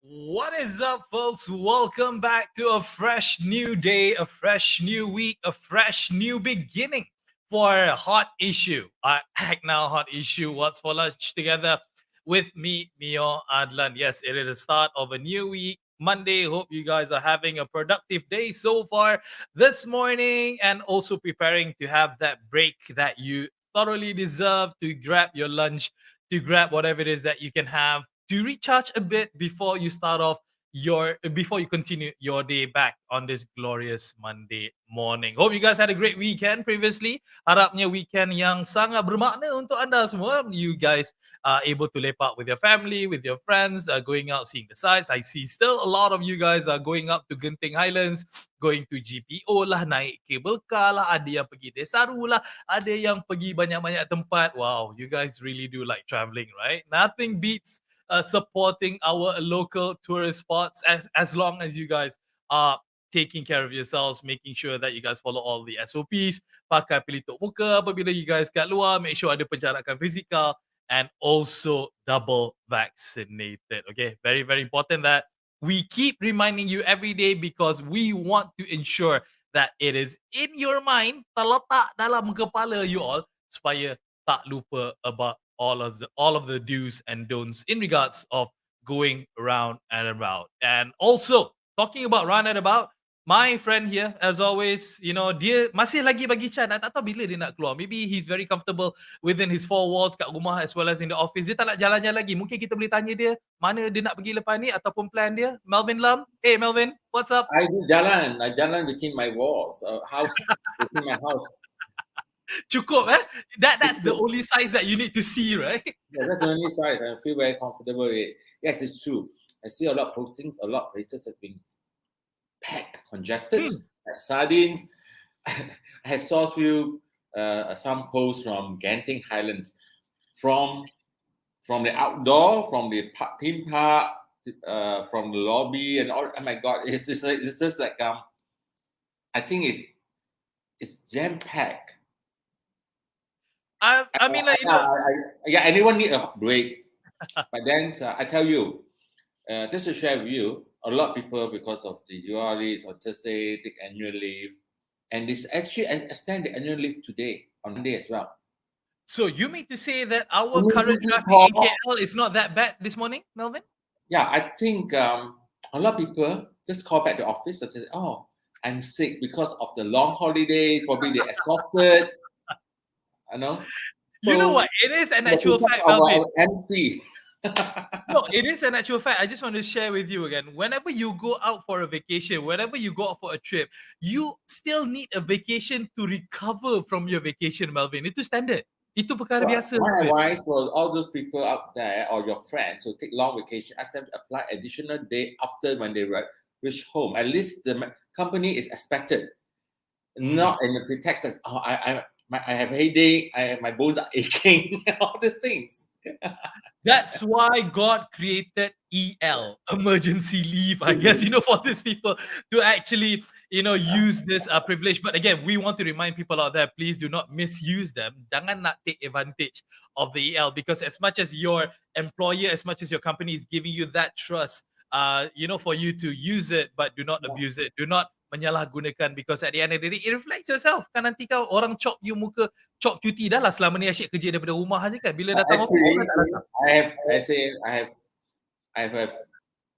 What is up, folks? Welcome back to a fresh new day, a fresh new week, a fresh new beginning for a Hot Issue. ACTnow Hot Issue. What's for lunch together with me, Mio Adlan. Yes, it is the start of a new week. Monday. Hope you guys are having a productive day so far this morning and also preparing to have that break that you thoroughly deserve to grab your lunch, to grab whatever it is that you can have to recharge a bit before you start off before you continue your day back on this glorious Monday morning. Hope you guys had a great weekend previously. Harapnya weekend yang sangat bermakna untuk anda semua. You guys are able to lepak with your family, with your friends, going out seeing the sights. I see still a lot of you guys are going up to Genting Highlands, going to GPO lah, naik cable car lah, ada yang pergi Desaru lah, ada yang pergi banyak-banyak tempat. Wow, you guys really do like traveling, right? Nothing beats supporting our local tourist spots as long as you guys are taking care of yourselves, making sure that you guys follow all the SOPs, pakai pelitup muka apabila you guys kat luar, make sure ada penjarakan fizikal, and also double vaccinated. Okay, very, very important that we keep reminding you every day because we want to ensure that it is in your mind, terletak dalam kepala you all, supaya tak lupa about all of the do's and don'ts in regards of going around and about. And also talking about round and about, my friend here, as always, dia masih lagi bagi chance. Tak tahu bila dia nak keluar. Maybe he's very comfortable within his four walls kat rumah as well as in the office. Dia tak nak jalan-jalan lagi. Mungkin kita boleh tanya dia mana dia nak pergi lepas ni ataupun plan dia. Melvin Lam. Hey Melvin, what's up? I do jalan. I jalan between my walls. Within my house. Cukup, eh? That's the only size that you need to see, right? Yeah, that's the only size. I feel very comfortable with it. Yes, it's true. I see a lot of postings. A lot of places have been packed, congested, like sardines. I saw some posts from Genting Highlands, from the outdoor, from the theme park, from the lobby, and all. Oh my God, it's just like I think it's jam packed. I mean, like, anyone need a break. But then I tell you, just to share with you, a lot of people, because of the URLs on Thursday, take annual leave. And this actually extend the annual leave today, on Monday as well. So you mean to say that our current traffic in KL is not that bad this morning, Melvin? Yeah, I think a lot of people just call back the office and say, oh, I'm sick because of the long holidays, probably they're exhausted. I know. You know what? It is an actual fact, Melvin. MC. No, it is an actual fact. I just want to share with you again. Whenever you go out for a vacation, whenever you go out for a trip, you still need a vacation to recover from your vacation, Melvin. Itu standard. Itu perkara biasa. My advice for all those people out there or your friends who take long vacation, ask them to apply additional day after when they reach home. At least the company is expected, not in the pretext that I have headache, my bones are aching, all these things. That's why God created EL, emergency leave, I guess, for these people to actually, use this privilege. But again, we want to remind people out there, please do not misuse them. Jangan nak take advantage of the EL, because as much as your employer, as much as your company is giving you that trust, for you to use it, but do not abuse it. Do not menyalahgunakan, because at the end of the day, it reflects yourself. Kan nanti kau orang chop you muka, chop cuti dah lah selama ni asyik kerja daripada rumah aja kan. Bila datang office, I have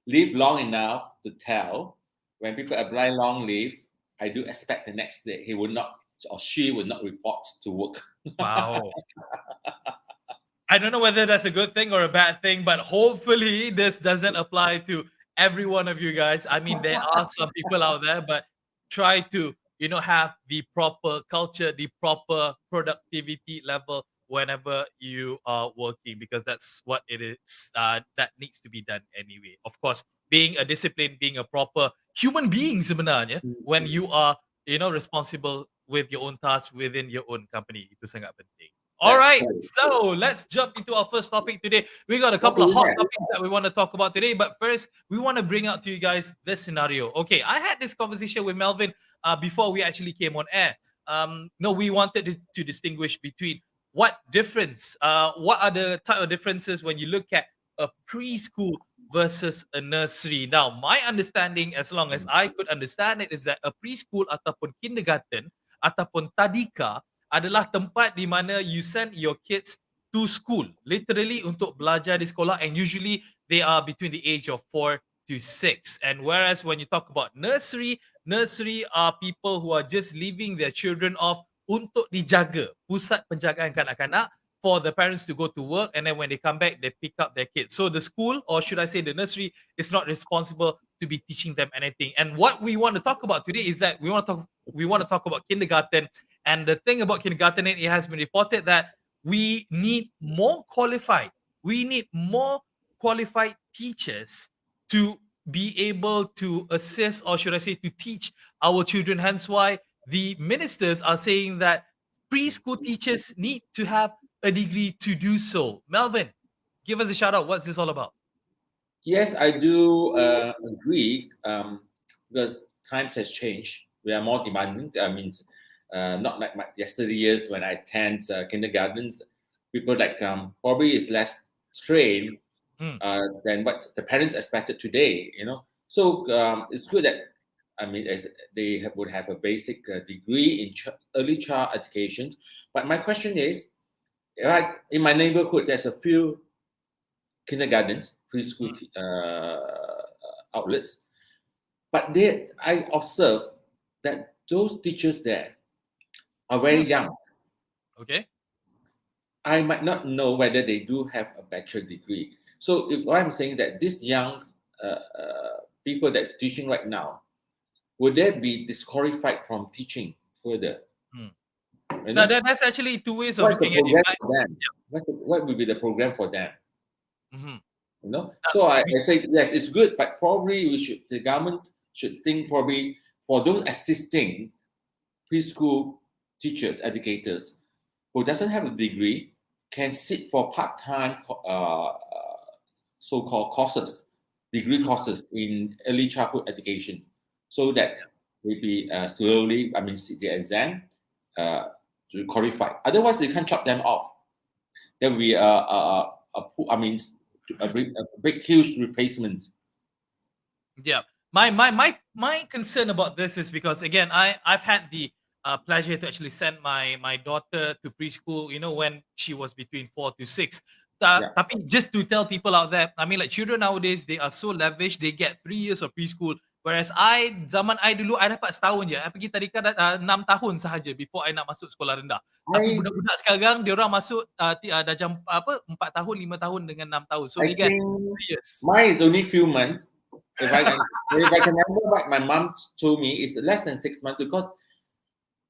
lived long enough to tell when people apply long leave, I do expect the next day he would not or she would not report to work. Wow. I don't know whether that's a good thing or a bad thing, but hopefully this doesn't apply to every one of you guys. I mean, there are some people out there, but try to, have the proper culture, the proper productivity level whenever you are working, because that's what it is that needs to be done anyway. Of course, being a discipline, being a proper human being sebenarnya, when you are, responsible with your own tasks within your own company, itu sangat penting. All right, so let's jump into our first topic today. We got a couple of hot topics that we want to talk about today, but first, we want to bring out to you guys this scenario. Okay, I had this conversation with Melvin before we actually came on air. We wanted to distinguish between what are the type of differences when you look at a preschool versus a nursery. Now, my understanding, as long as I could understand it, is that a preschool ataupun kindergarten ataupun tadika adalah tempat di mana you send your kids to school, literally untuk belajar di sekolah, and usually they are between the age of 4 to 6. And whereas when you talk about nursery are people who are just leaving their children off untuk dijaga, pusat penjagaan kanak-kanak, for the parents to go to work, and then when they come back they pick up their kids. So the school, or should I say the nursery, is not responsible to be teaching them anything. And what we want to talk about today is that we want to talk about kindergarten. And the thing about kindergarten, it has been reported that we need more qualified teachers to be able to assist, or should I say to teach our children. Hence why the ministers are saying that preschool teachers need to have a degree to do so. Melvin, give us a shout out. What's this all about? Yes, I do agree, because times has changed. We are more demanding. I mean, not like yesterday years when I attend kindergartens. People like probably is less trained than what the parents expected today. So it's good that as they would have a basic degree in early child education. But my question is, right, in my neighborhood, there's a few kindergartens, preschool outlets, but I observe that those teachers there are very young. Okay. I might not know whether they do have a bachelor degree. So if I'm saying that these young people that's teaching right now, would they be disqualified from teaching further? Now that's actually two ways of What's the looking at program it. for them? What would be the program for them? Mm-hmm. So I say yes, it's good, but probably the government should think probably for those assisting preschool teachers, educators who doesn't have a degree can sit for part-time so-called courses, degree courses in early childhood education, so that maybe slowly, sit the exam to qualify. Otherwise, they can't chop them off. There will be a big, huge replacements. Yeah. My concern about this is because, again, I've had the pleasure to actually send my daughter to preschool, when she was between 4 to 6. Tapi just to tell people out there, children nowadays, they are so lavish. They get 3 years of preschool. Whereas zaman I dulu, I dapat setahun je. I pergi tadika 6 tahun sahaja before I nak masuk sekolah rendah. Tapi budak-budak sekarang, dia orang masuk dah jam 4 tahun, 5 tahun dengan 6 tahun. So they get 3 years. Mine is only few months. If I can remember what my mom told me, is less than 6 months, because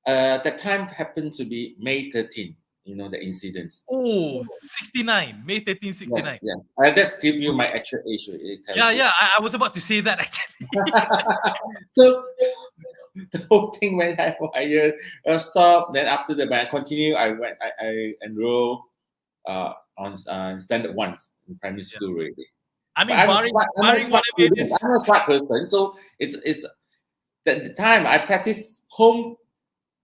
that time happened to be May 13. The incidents. Oh, 69. May 13, 69. Yes. I just give you my actual age. Yeah. I was about to say that, actually. So the whole thing went higher, stopped. Then after that, when I continue, I enrolled on standard 1 in primary school already. Barring whatever it is. I'm a smart person, so it's the time I practice home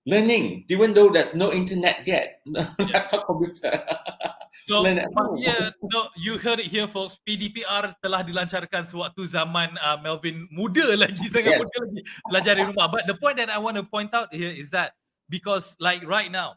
learning, even though there's no internet yet, laptop, computer. So, you heard it here, folks. PDPR telah dilancarkan sewaktu zaman Melvin muda lagi, sangat muda lagi, belajar di rumah. But the point that I want to point out here is that because like right now,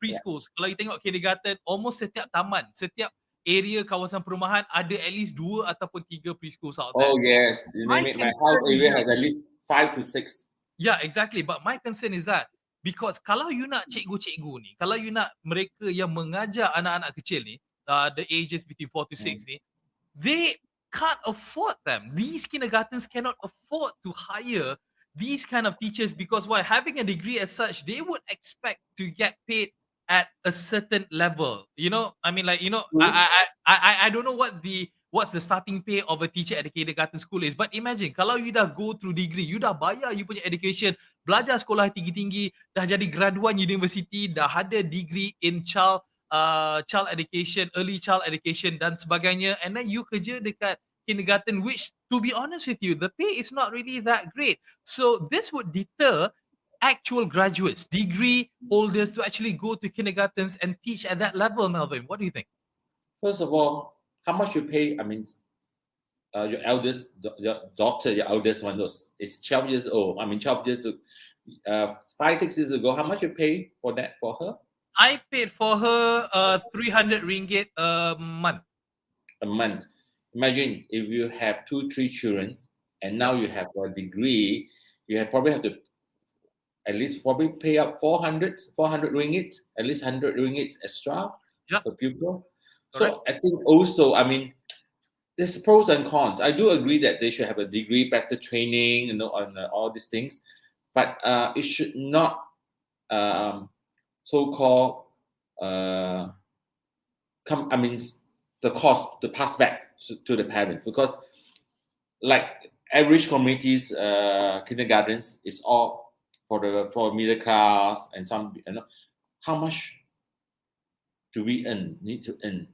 preschools, kalau you tengok kindergarten, almost setiap taman, setiap area kawasan perumahan ada at least 2 ataupun 3 preschools out there. Oh yes, my house area has at least 5 to 6. Yeah, exactly. But my concern is that because kalau you nak cikgu-cikgu ni, kalau you nak mereka yang mengajar anak-anak kecil ni, the ages between 4 to 6 ni, they can't afford them. These kindergartens cannot afford to hire these kind of teachers, because why? Having a degree as such, they would expect to get paid at a certain level. I don't know what's the starting pay of a teacher at a kindergarten school is. But imagine, kalau you dah go through degree, you dah bayar you punya education, belajar sekolah tinggi-tinggi, dah jadi graduan university, dah ada degree in child education, early child education dan sebagainya, and then you kerja dekat kindergarten, which, to be honest with you, the pay is not really that great. So this would deter actual graduates, degree holders, to actually go to kindergartens and teach at that level. Melvin, what do you think? First of all, how much you pay, your eldest, your daughter, your eldest one, is 12 years old. 12 years, 5, 6 years ago. How much you pay for that for her I paid for her 300 ringgit a month. a month? Imagine if you have 2, 3 children, and now you have a degree, you probably have to at least probably pay up 400 ringgit, at least 100 ringgit extra Yep. per pupil. Correct. So I think also, there's pros and cons. I do agree that they should have a degree, better training, on all these things, but it should not so-called the cost to pass back to the parents, because like average communities kindergartens is all for middle class, and some how much do we need to earn,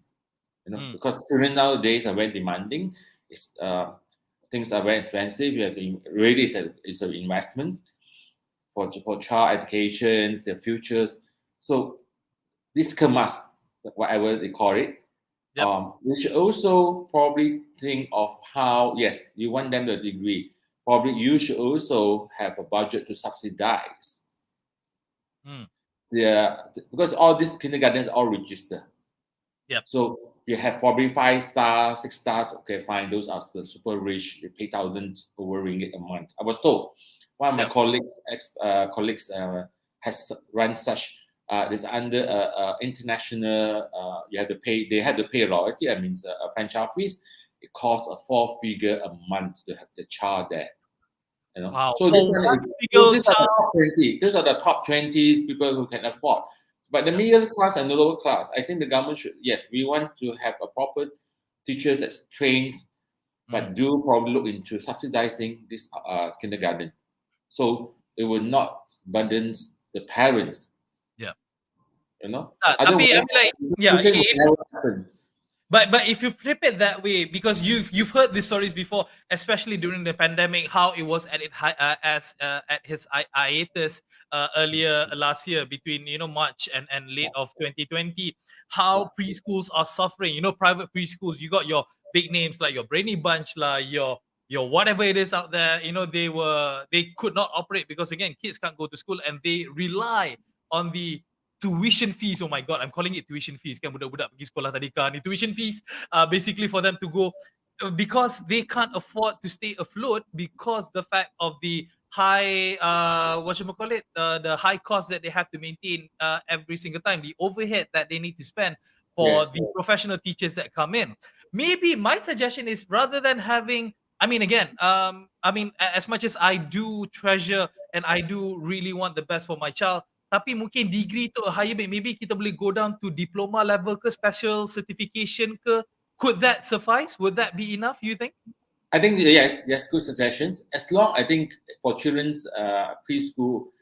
because children nowadays are very demanding. Things are very expensive. You have to really, it's an investment for child educations, their futures. So this must, whatever they call it. Yep. We should also probably think of how, yes, you want them the degree. Probably you should also have a budget to subsidize. Because all these kindergartens all register. Yep. So you have probably 5 stars, 6 stars. Okay, fine. Those are the super rich. They pay thousands over ringgit a month. I was told one of my colleagues has run such. This under international. You have to pay. They have to pay a royalty. That means a franchise fees. It costs a 4-figure a month to have the child there. Wow. So these are the top 20. These are the top 20 people who can afford. But the middle class and the lower class, I think the government should. Yes, we want to have a proper teachers that trains, but do probably look into subsidizing this kindergarten, so it will not burden the parents. Yeah. Otherwise, But if you flip it that way, because you've heard these stories before, especially during the pandemic, how it was at his hiatus earlier last year between March and late of 2020, how preschools are suffering. Private preschools, you got your big names like your Brainy Bunch, your whatever it is out there. They could not operate because again, kids can't go to school and they rely on the tuition fees. Oh my god, I'm calling it tuition fees. Kan budak-budak pergi sekolah tadika ni tuition fees, basically for them to go, because they can't afford to stay afloat because the fact of the high the high cost that they have to maintain every single time, the overhead that they need to spend for the professional teachers that come in. Maybe my suggestion is, rather than having, as much as I do treasure and I do really want the best for my child, tapi mungkin degree tu a higher bit, maybe kita boleh go down to diploma level ke, special certification ke. Could that suffice? Would that be enough, you think? I think yes, good suggestions. As long, I think for children's preschool,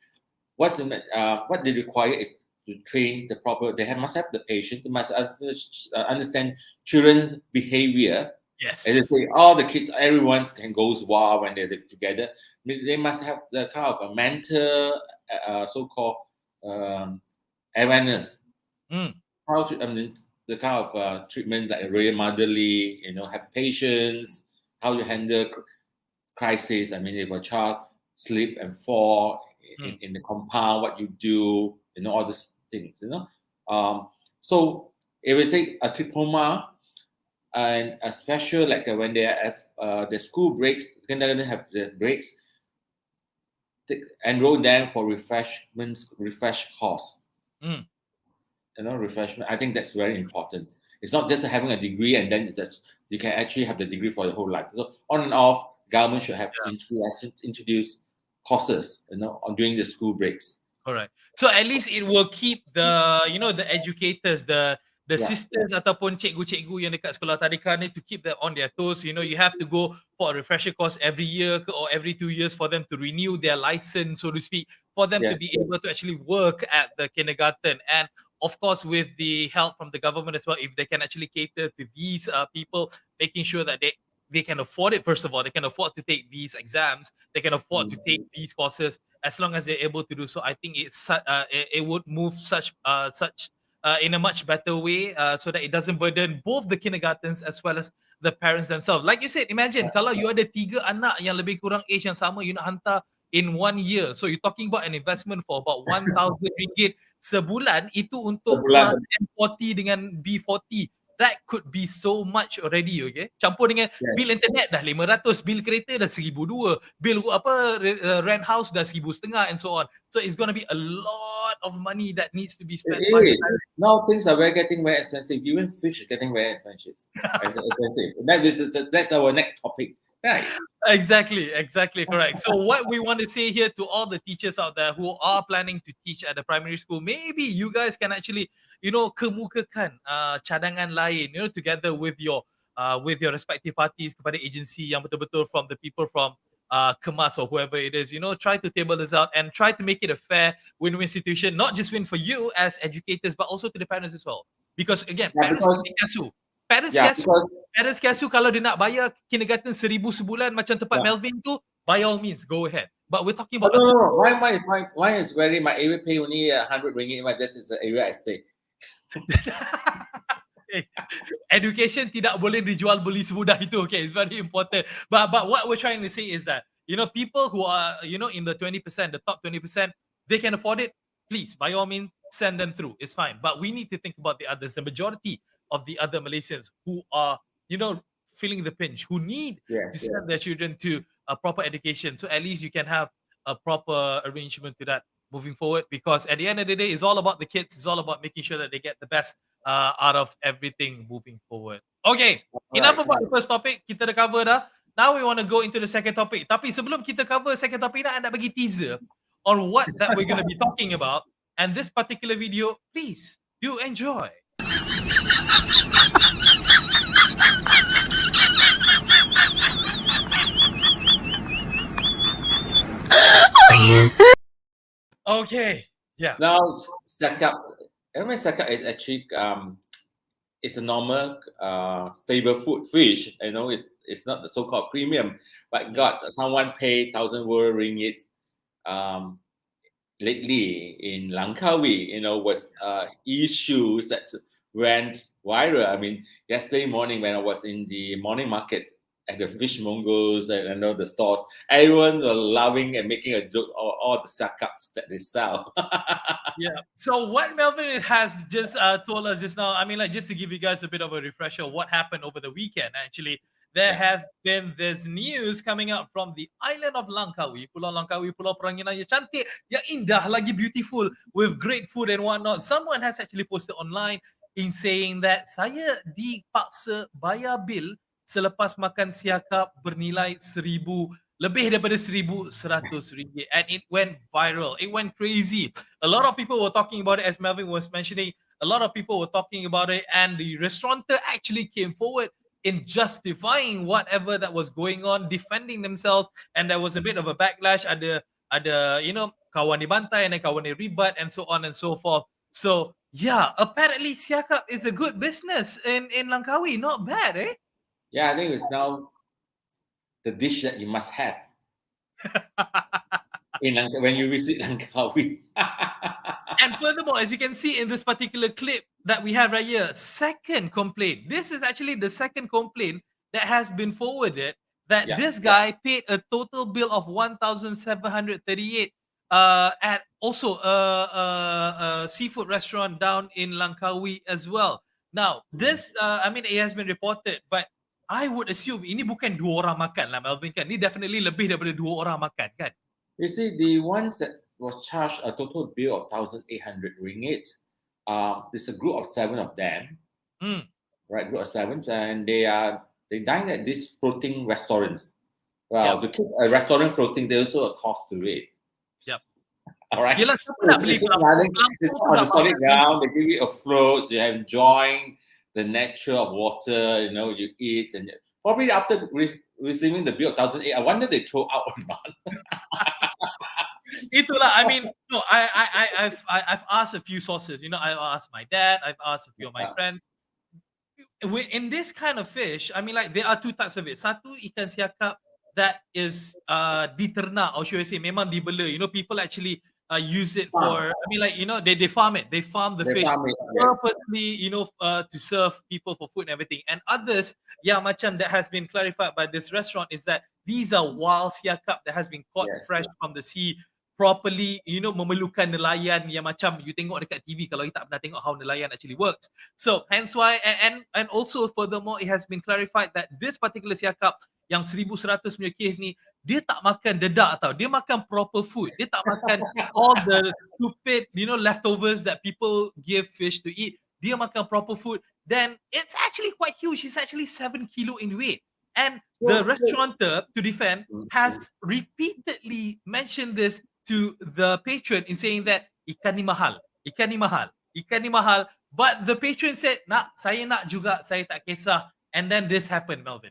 what they require is to train the proper. They must have the patience. They must understand children's behavior. Yes. As I say, all the kids, everyone can goes wild when they're together. They must have the kind of a mental, so-called awareness. How to, the kind of treatment like really motherly, have patience, how you handle crisis. If a child slip and fall in the compound, what you do, all these things, So if we say a diploma and a special, like when they have the school breaks, kindergarten have the breaks, enroll them for refresh course. Refreshment. I think that's very important. It's not just having a degree and then you can actually have the degree for the whole life. So on and off, government should have introduce courses, on during the school breaks. Correct. So at least it will keep the the educators, the sisters ataupun cikgu-cikgu yang dekat sekolah tadika ni, to keep them on their toes. You have to go for a refresher course every year or every 2 years for them to renew their license, so to speak, for them to be able to actually work at the kindergarten. And of course, with the help from the government as well, if they can actually cater to these people, making sure that they can afford it. First of all, they can afford to take these exams. They can afford to take these courses. As long as they're able to do so, I think it would move such in a much better way, so that it doesn't burden both the kindergartens as well as the parents themselves. Like you said, imagine kalau you ada 3 anak yang lebih kurang age yang sama, you nak hantar in 1 year. So you're talking about an investment for about 1,000 ringgit sebulan. Itu untuk Sebulan. kelas M40 dengan B40. That could be so much already, okay? Campur dengan bil internet dah 500, bil kereta dah 1,200, bil rent house dah 1,500 and so on. So it's going to be a lot of money that needs to be spent by the It is. parents. Now things are getting very expensive. Even fish is getting very expensive. That's our next topic. Right. Exactly correct. So what we want to say here to all the teachers out there who are planning to teach at the primary school, maybe you guys can actually, kemukakan cadangan lain, together with your respective parties kepada agency yang betul-betul from the people from Kemas or whoever it is, try to table this out and try to make it a fair win-win situation, not just win for you as educators, but also to the parents as well. Because again, parents kasu. Parents kasu kalau dia nak bayar kindergarten 1,000 sebulan macam tempat Melvin tu, by all means, go ahead. But we're talking about... No. Why is my area pay only 100 ringgit? This is the area I stay. Education tidak boleh dijual beli semudah itu. Okay, it's very important. But what we're trying to say is that, people who are, in the 20%, the top 20%, they can afford it. Please, by all means, send them through. It's fine. But we need to think about the others. The majority of the other Malaysians who are, feeling the pinch, who need to send their children to a proper education. So at least you can have a proper arrangement to that moving forward, because at the end of the day, it's all about the kids. It's all about making sure that they get the best out of everything moving forward. Okay, enough about the first topic. Kita dah cover dah. Now we want to go into the second topic. Tapi sebelum kita cover second topic, nak bagi teaser on what that we're going to be talking about. And this particular video, please do enjoy. Okay, yeah. Now, Siakap is actually it's a normal stable food fish. It's not the so-called premium, but someone paid 1,000 ringgit lately in Langkawi. Was issues that went viral. I mean, yesterday morning when I was in the morning market at the fishmongers and the stores, everyone was loving and making a joke of all the Siakaps that they sell. Yeah. So what Melvin has just told us just now, I mean, just to give you guys a bit of a refresher of what happened over the weekend, actually, there has been this news coming out from the island of Langkawi, Pulau Langkawi, Pulau Peranginan yang cantik, yang indah, lagi beautiful, with great food and whatnot. Someone has actually posted online in saying that saya dipaksa bayar bil selepas makan siakap bernilai lebih daripada 1,100 ringgit, and it went viral. It went crazy. A lot of people were talking about it, as Melvin was mentioning. A lot of people were talking about it, and the restaurateur actually came forward in justifying whatever that was going on, defending themselves, and there was a bit of a backlash. Ada kawan dibantai and kawan ribat and so on and so forth. So yeah, apparently siakap is a good business in Langkawi. Not bad, eh? Yeah, I think it's now the dish that you must have when you visit Langkawi. And furthermore, as you can see in this particular clip that we have right here, second complaint. This is actually the second complaint that has been forwarded, that this guy paid a total bill of 1,738 at also a seafood restaurant down in Langkawi as well. Now, this, it has been reported, but I would assume ini bukan 2 orang makan lah, Melvin, kan? Ini definitely lebih daripada 2 orang makan, kan? You see, the ones that was charged a total bill of 1,800 ringgit. There's a group of 7 of them, right? Group of 7, and they dine at these floating restaurants. Well, to keep a restaurant floating, there's also a cost to it. Yep. All right. Yelah, it's on the solid ground. They give you a float. You enjoying the nature of water. You eat, and probably after receiving the bill of 1,800, I wonder they throw out or not. Itulah, I've asked a few sources. I've asked my dad, I've asked a few of my friends. In this kind of fish, there are 2 types of it. Satu, ikan siakap that is diternak, or should I say, memang dibela. People actually use it Farm. for. I mean, like they farm it. They farm the They fish farm it, yes. purposely, to serve people for food and everything. And others, yeah, macam that has been clarified by this restaurant is that these are wild siakap that has been caught Yes. fresh from the sea, properly, memerlukan nelayan yang macam you tengok dekat TV kalau you tak pernah tengok how nelayan actually works. So hence why, and also furthermore, it has been clarified that this particular siakap yang 1,100 punya case ni, dia tak makan dedak tau. Dia makan proper food. Dia tak makan all the stupid, leftovers that people give fish to eat. Dia makan proper food. Then it's actually quite huge. It's actually 7 kilo in weight. And the restaurateur, to defend, has repeatedly mentioned this to the patron in saying that ikan ni mahal. Ikan ni mahal. Ikan ni mahal. But the patron said, saya nak juga, saya tak kisah. And then this happened, Melvin.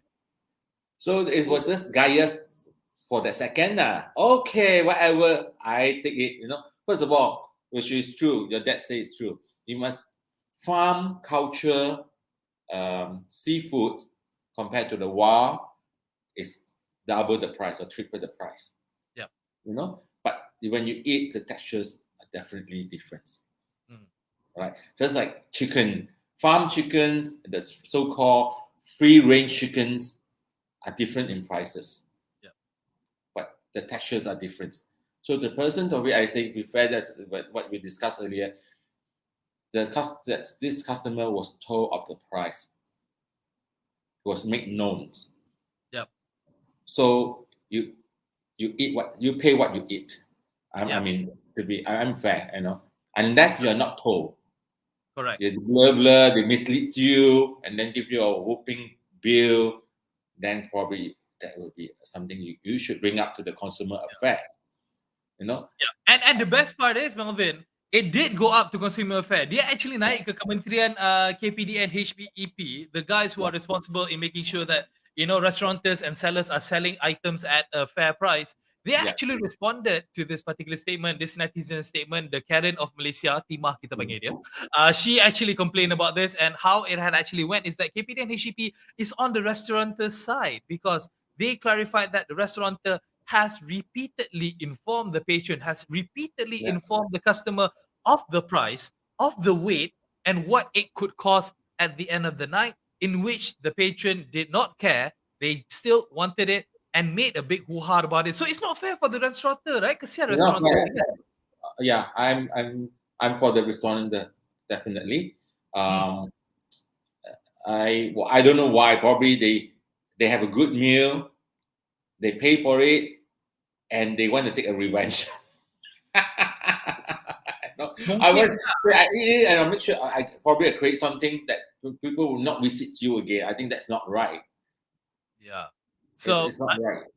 So it was just Gaius for the second. Okay, whatever, I take it. First of all, which is true, your dad says it's true. You must farm culture seafood compared to the wild is double the price or triple the price. Yeah. But when you eat, the textures are definitely different. Right? Just like chicken, farm chickens, the so-called free-range chickens are different in prices. Yeah. But the textures are different. So the person of it, I say, prefer that what we discussed earlier, that this customer was told of the price. It was made known. Yeah. So you eat what you pay what you eat. I mean, I'm fair, unless you're not told. Correct. They blah, they mislead you and then give you a whooping bill. Then probably that will be something you should bring up to the consumer affairs. Yeah. And the best part is, Melvin, it did go up to consumer affairs. Dia actually naik ke Kementerian KPD and HPEP, the guys who are responsible in making sure that restaurateurs and sellers are selling items at a fair price. They actually responded to this particular statement, this netizen statement, the Karen of Malaysia, Timah kita panggil dia. She actually complained about this, and how it had actually went is that KPD and HPP is on the restaurateur's side because they clarified that the restaurateur has repeatedly informed the patron, has repeatedly informed the customer of the price, of the weight, and what it could cost at the end of the night, in which the patron did not care. They still wanted it and made a big hoo-ha about it. So it's not fair for the restaurateur, right? Kesian restaurateur. Yeah, I'm for the restaurateur, definitely. I don't know why. Probably they have a good meal, they pay for it, and they want to take a revenge. I eat it and I'll make sure I probably create something that people will not visit you again. I think that's not right. Yeah. So it's not right.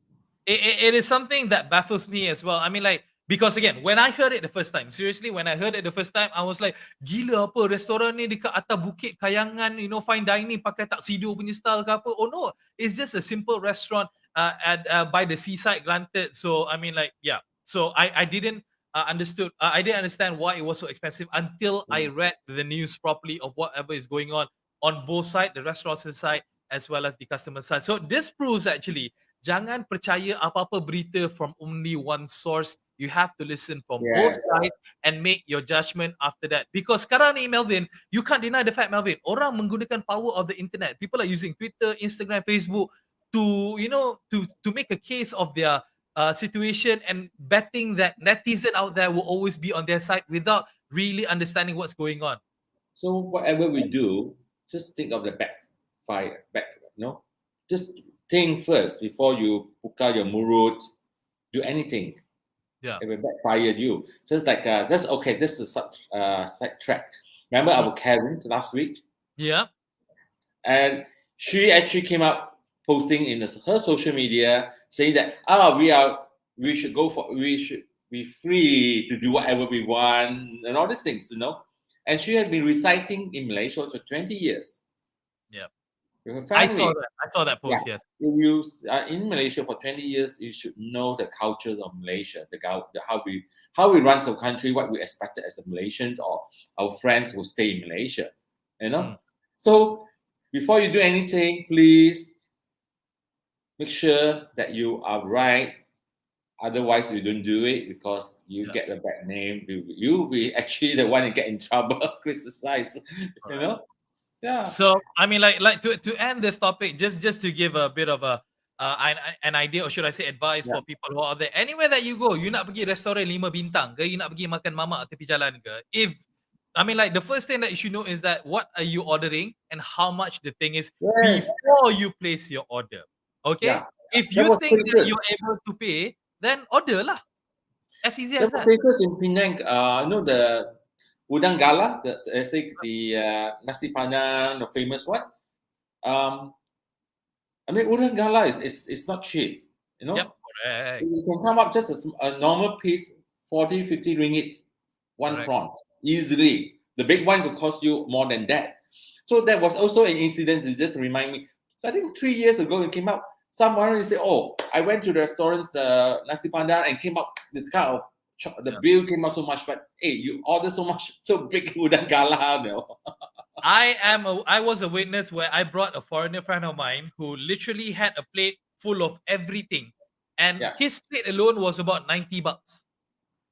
It is something that baffles me as well. I mean, like, because again, when I heard it the first time, seriously, when I heard it the first time, I was like, gila apa restoran ni dekat atas bukit Kayangan, fine dining pakai tuxedo punya style ke apa? Oh no, it's just a simple restaurant by the seaside, granted. So I mean, like, yeah. So I didn't I didn't understand why it was so expensive until I read the news properly of whatever is going on both sides, the restaurant side as well as the customer side. So this proves actually, jangan percaya apa-apa berita from only one source. You have to listen from both sides and make your judgment after that. Because sekarang ni, Melvin, you can't deny the fact, Melvin, orang menggunakan power of the internet. People are using Twitter, Instagram, Facebook to to make a case of their situation and betting that netizen out there will always be on their side without really understanding what's going on. So whatever we do, just think of the backfire. Just think first before you buka your mulut, do anything. Yeah, it will backfire you. Just like this is a side track. Remember our Karen last week? Yeah, and she actually came up posting in her social media saying that we should be free to do whatever we want and all these things, and she had been reciting in Malaysia for 20 years. Yeah, with her family. I saw that post. Yes, if you are in Malaysia for 20 years, you should know the culture of Malaysia, how we run the country, what we expected as a Malaysians or our friends who stay in Malaysia, So before you do anything, please make sure that you are right. Otherwise, you don't do it because you Yeah. get a bad name. You'll be actually the one that get in trouble, criticized. You know? Yeah. So I mean, like to end this topic, just to give a bit of a an idea, or should I say advice Yeah. for people who are out there. Anywhere that you go, you nak pergi restoran 5 bintang ke, you nak pergi makan mamak tepi jalan ke, if I mean, like the first thing that you should know is that what are you ordering and how much the thing is Yes. before you place your order. Okay? Yeah. If There you was think that places. you're able to pay, then order lah. As easy There as were that. places in Penang. The udang gala, the nasi padang, the famous one. I mean, udang gala is not cheap. You know, Yep, correct. it can come up just as a normal piece, 40, 50 ringgit, one Correct. prawn, easily. The big one could cost you more than that. So that was also an incident. It just remind me. I think 3 years ago it came up. Someone said, "Oh, I went to the restaurant's nasi padang and came up this kind of the bill came out so much, but hey, you order so much, so big udang gala, you know." I was a witness where I brought a foreigner friend of mine who literally had a plate full of everything, and Yeah. his plate alone was about $90.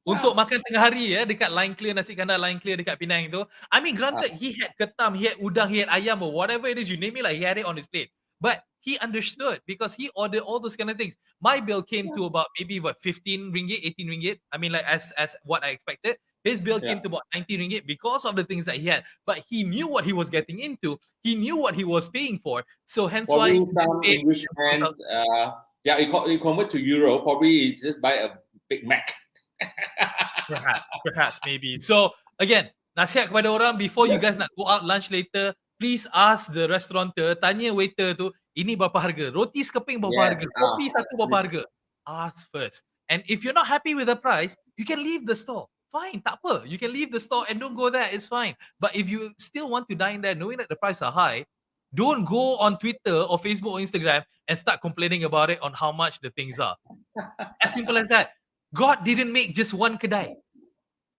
Untuk Wow. makan tengah hari ya dekat Line Clear, nasi kandar Line Clear dekat Penang tu. I mean, granted he had ketam, he had udang, he had ayam or whatever it is, you name it, like he had it on his plate. But he understood because he ordered all those kind of things. My bill came to about maybe what 15 ringgit, 18 ringgit. I mean, like as what I expected. His bill came Yeah. to about 90 ringgit because of the things that he had. But he knew what he was getting into. He knew what he was paying for. So hence why Probably he just some paid English hands. Yeah, you convert to euro. Probably you just buy a Big Mac. Perhaps, maybe. So again, nasihat kepada orang before you guys nak go out lunch later, please ask the restaurateur, tanya waiter tu, ini berapa harga? Roti sekeping berapa Yes. harga? Kopi satu berapa harga? Ask first. And if you're not happy with the price, you can leave the store. Fine, tak apa. You can leave the store and don't go there. It's fine. But if you still want to dine there knowing that the prices are high, don't go on Twitter or Facebook or Instagram and start complaining about it on how much the things are. As simple as that. God didn't make just one kedai.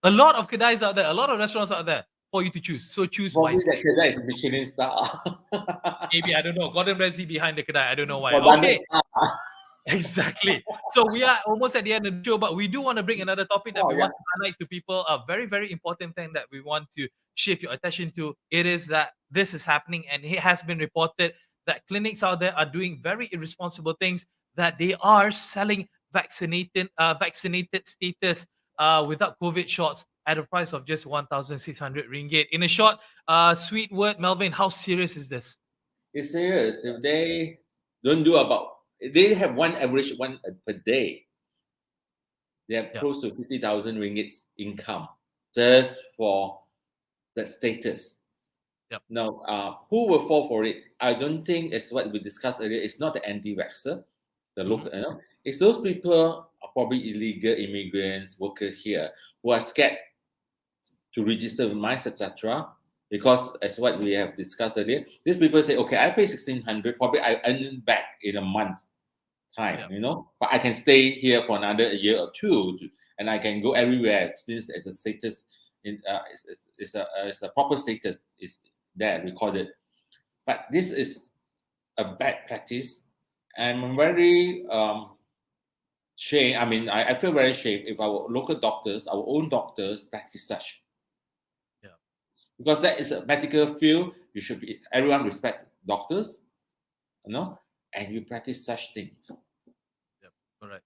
A lot of kedais out there, a lot of restaurants out there for you to choose. So choose Probably wisely. that kedai is Michelin star. Maybe, I don't know. Gordon Ramsay behind the kedai. I don't know why. Or London Okay, star. exactly. So we are almost at the end of the show, but we do want to bring another topic that we want to highlight to people. A very, very important thing that we want to shift your attention to. It is that this is happening, and it has been reported that clinics out there are doing very irresponsible things. That they are selling vaccinated status without COVID shots at a price of just 1,600 ringgit. In a short, sweet word, Melvin, how serious is this? It's serious. If they don't do they have one average one per day. They have close to 50,000 ringgits income just for that status. Yep. Now, who will fall for it? I don't think it's what we discussed earlier. It's not the anti-vaxxer, the local. It's those people are probably illegal immigrants, workers here who are scared to register with MICE, etc. Because as what we have discussed earlier, these people say, okay, I pay 1,600, probably I earn back in a month's time, but I can stay here for another year or two, and I can go everywhere since there's a status it's a proper status is there recorded. But this is a bad practice. I'm very shame. I mean, I feel very shame if our local doctors, our own doctors, practice such. Because that is a medical field. You should be everyone respect doctors, and you practice such things. Yep, correct.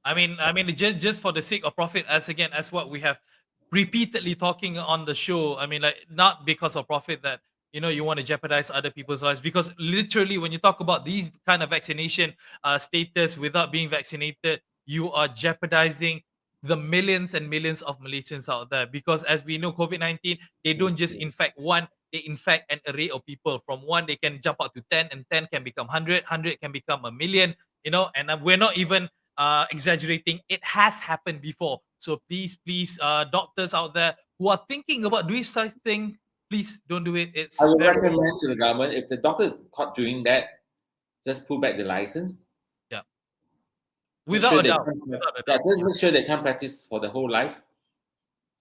I mean, just for the sake of profit, as what we have repeatedly talking on the show. I mean, like not because of profit that you want to jeopardize other people's lives. Because literally, when you talk about these kind of vaccination status without being vaccinated, you are jeopardizing the millions and millions of Malaysians out there. Because as we know, COVID-19, they don't just infect one, they infect an array of people. From one, they can jump up to 10, and 10 can become 100, 100 can become a million, and we're not even exaggerating. It has happened before. So please, doctors out there who are thinking about doing such thing, please don't do it. It's I would recommend to the government, if the doctor is caught doing that, just pull back the license. Yeah. Without a doubt. Just make sure they can't practice for the whole life.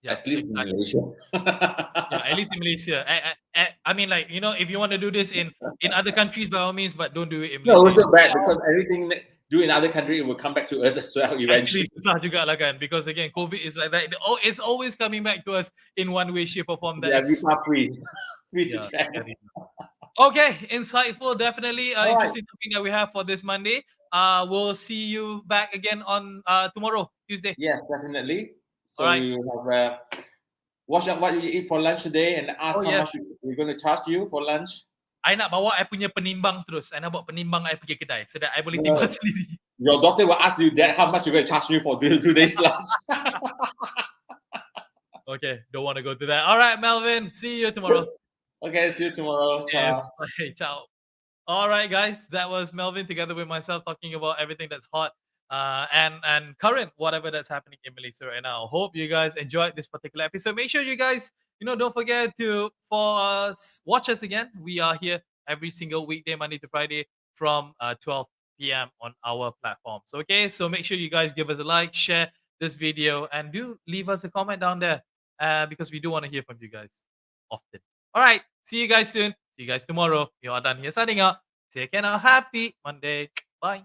Yeah, at least in Malaysia. Yeah, at least in Malaysia. I mean, if you want to do this in other countries, by all means, but don't do it in Malaysia. No, it's so bad because everything do in other country, it will come back to us as well Actually, eventually. susah juga lah kan, because again, COVID is like that. Oh, it's always coming back to us in one way, shape, or form. That Yeah, is, visa free. Free to yeah, travel. very okay, insightful, definitely All right. interesting topic that we have for this Monday. We'll see you back again on tomorrow, Tuesday. Yes, definitely. So Alright. we will have watch out what you eat for lunch today and ask Oh, how yes. much we're going to charge you for lunch. I nak bawa I punya penimbang terus. I nak bawa penimbang I pergi kedai so that I boleh No. timbang sendiri. Your daughter will ask you that how much you're going to charge me for today's lunch. Okay, don't want to go to that. All right, Melvin, see you tomorrow. Okay, see you tomorrow. Yeah, Ciao. okay, ciao. All right, guys, that was Melvin together with myself talking about everything that's hot and current, whatever that's happening in Malaysia right now. Hope you guys enjoyed this particular episode. Make sure you guys, don't forget to watch us again. We are here every single weekday, Monday to Friday, from 12 p.m. on our platforms. Okay, so make sure you guys give us a like, share this video, and do leave us a comment down there because we do want to hear from you guys often. All right, see you guys soon. See you guys tomorrow. You're done here signing out. Take care now. Happy Monday. Bye.